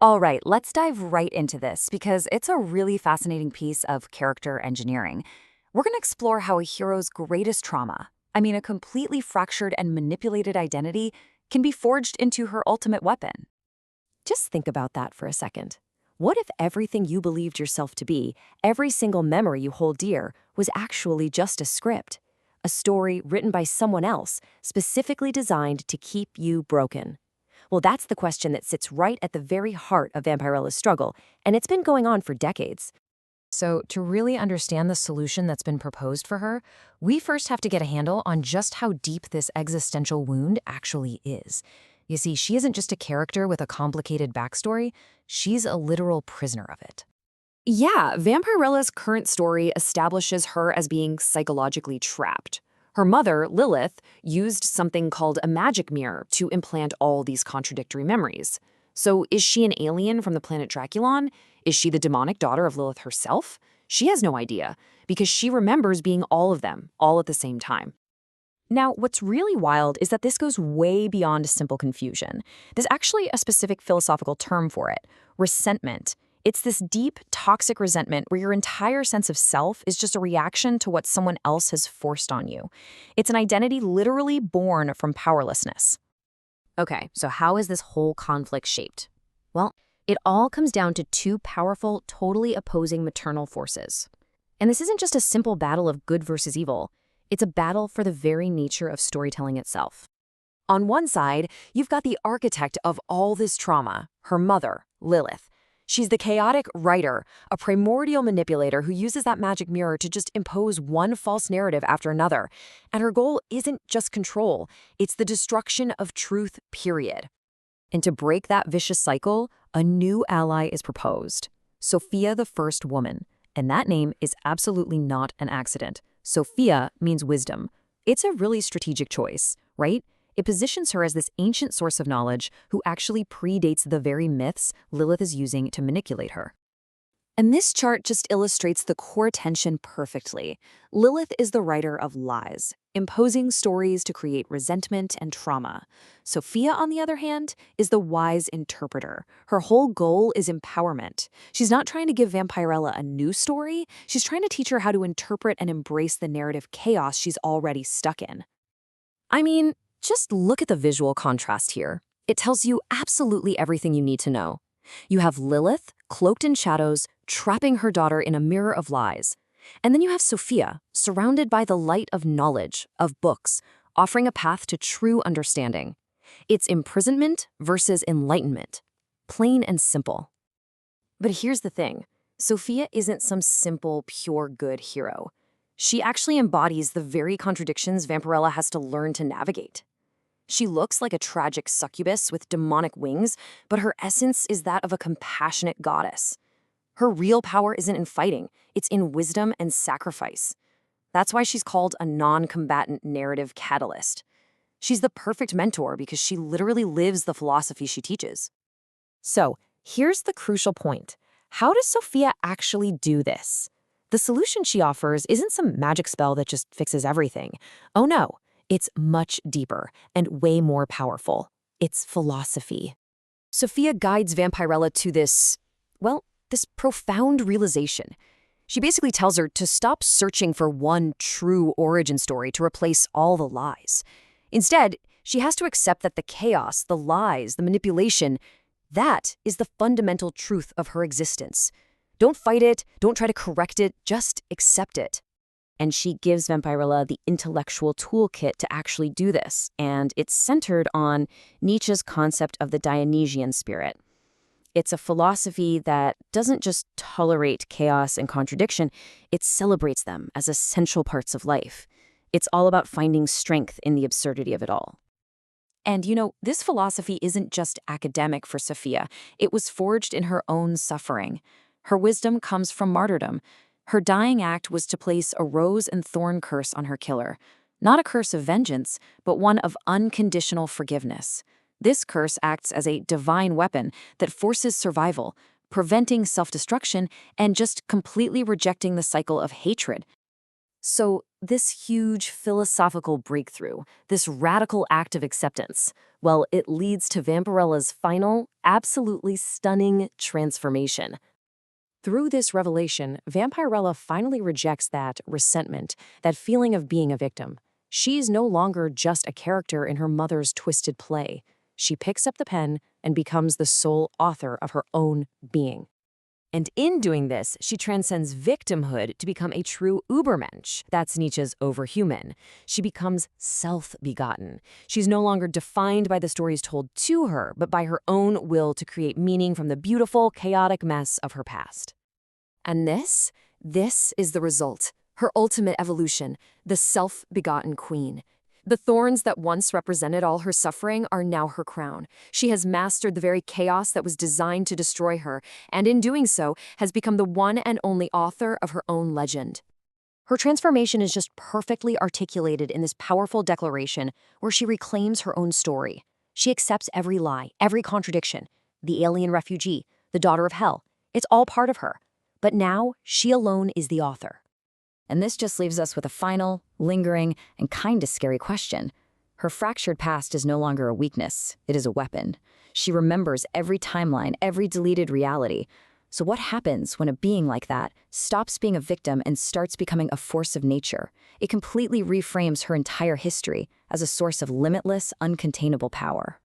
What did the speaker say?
All right, let's dive right into this because it's a really fascinating piece of character engineering. We're going to explore how a hero's greatest trauma, a completely fractured and manipulated identity, can be forged into her ultimate weapon. Just think about that for a second. What if everything you believed yourself to be, every single memory you hold dear, was actually just a script? A story written by someone else, specifically designed to keep you broken. Well, that's the question that sits right at the very heart of Vampirella's struggle, and it's been going on for decades. So, to really understand the solution that's been proposed for her, we first have to get a handle on just how deep this existential wound actually is. You see, she isn't just a character with a complicated backstory, she's a literal prisoner of it. Yeah, Vampirella's current story establishes her as being psychologically trapped. Her mother, Lilith, used something called a magic mirror to implant all these contradictory memories. So is she an alien from the planet Draculon? Is she the demonic daughter of Lilith herself? She has no idea, because she remembers being all of them, all at the same time. Now, what's really wild is that this goes way beyond simple confusion. There's actually a specific philosophical term for it: resentment. It's this deep, toxic resentment where your entire sense of self is just a reaction to what someone else has forced on you. It's an identity literally born from powerlessness. Okay, so how is this whole conflict shaped? Well, it all comes down to two powerful, totally opposing maternal forces. And this isn't just a simple battle of good versus evil. It's a battle for the very nature of storytelling itself. On one side, you've got the architect of all this trauma, her mother, Lilith. She's the chaotic writer, a primordial manipulator who uses that magic mirror to just impose one false narrative after another. And her goal isn't just control, it's the destruction of truth, period. And to break that vicious cycle, a new ally is proposed: Sophia, the first woman. And that name is absolutely not an accident. Sophia means wisdom. It's a really strategic choice, right? It positions her as this ancient source of knowledge who actually predates the very myths Lilith is using to manipulate her. And this chart just illustrates the core tension perfectly. Lilith is the writer of lies, imposing stories to create resentment and trauma. Sophia, on the other hand, is the wise interpreter. Her whole goal is empowerment. She's not trying to give Vampirella a new story, she's trying to teach her how to interpret and embrace the narrative chaos she's already stuck in. Just look at the visual contrast here. It tells you absolutely everything you need to know. You have Lilith, cloaked in shadows, trapping her daughter in a mirror of lies. And then you have Sophia, surrounded by the light of knowledge, of books, offering a path to true understanding. It's imprisonment versus enlightenment. Plain and simple. But here's the thing. Sophia isn't some simple, pure good hero. She actually embodies the very contradictions Vampirella has to learn to navigate. She looks like a tragic succubus with demonic wings, but her essence is that of a compassionate goddess. Her real power isn't in fighting, it's in wisdom and sacrifice. That's why she's called a non-combatant narrative catalyst. She's the perfect mentor because she literally lives the philosophy she teaches. So, here's the crucial point. How does Sophia actually do this? The solution she offers isn't some magic spell that just fixes everything. Oh no. It's much deeper and way more powerful. It's philosophy. Sophia guides Vampirella to this profound realization. She basically tells her to stop searching for one true origin story to replace all the lies. Instead, she has to accept that the chaos, the lies, the manipulation, that is the fundamental truth of her existence. Don't fight it, don't try to correct it, just accept it. And she gives Vampirella the intellectual toolkit to actually do this, and it's centered on Nietzsche's concept of the Dionysian spirit. It's a philosophy that doesn't just tolerate chaos and contradiction, it celebrates them as essential parts of life. It's all about finding strength in the absurdity of it all. And this philosophy isn't just academic for Sophia, it was forged in her own suffering. Her wisdom comes from martyrdom. Her dying act was to place a rose and thorn curse on her killer. Not a curse of vengeance, but one of unconditional forgiveness. This curse acts as a divine weapon that forces survival, preventing self-destruction, and just completely rejecting the cycle of hatred. So this huge philosophical breakthrough, this radical act of acceptance, well, it leads to Vampirella's final, absolutely stunning transformation. Through this revelation, Vampirella finally rejects that resentment, that feeling of being a victim. She's no longer just a character in her mother's twisted play. She picks up the pen and becomes the sole author of her own being. And in doing this, she transcends victimhood to become a true Übermensch. That's Nietzsche's overhuman. She becomes self-begotten. She's no longer defined by the stories told to her, but by her own will to create meaning from the beautiful, chaotic mess of her past. And this is the result, her ultimate evolution, the self-begotten queen. The thorns that once represented all her suffering are now her crown. She has mastered the very chaos that was designed to destroy her, and in doing so, has become the one and only author of her own legend. Her transformation is just perfectly articulated in this powerful declaration where she reclaims her own story. She accepts every lie, every contradiction, the alien refugee, the daughter of hell. It's all part of her. But now, she alone is the author. And this just leaves us with a final, lingering, and kinda scary question. Her fractured past is no longer a weakness, it is a weapon. She remembers every timeline, every deleted reality. So what happens when a being like that stops being a victim and starts becoming a force of nature? It completely reframes her entire history as a source of limitless, uncontainable power.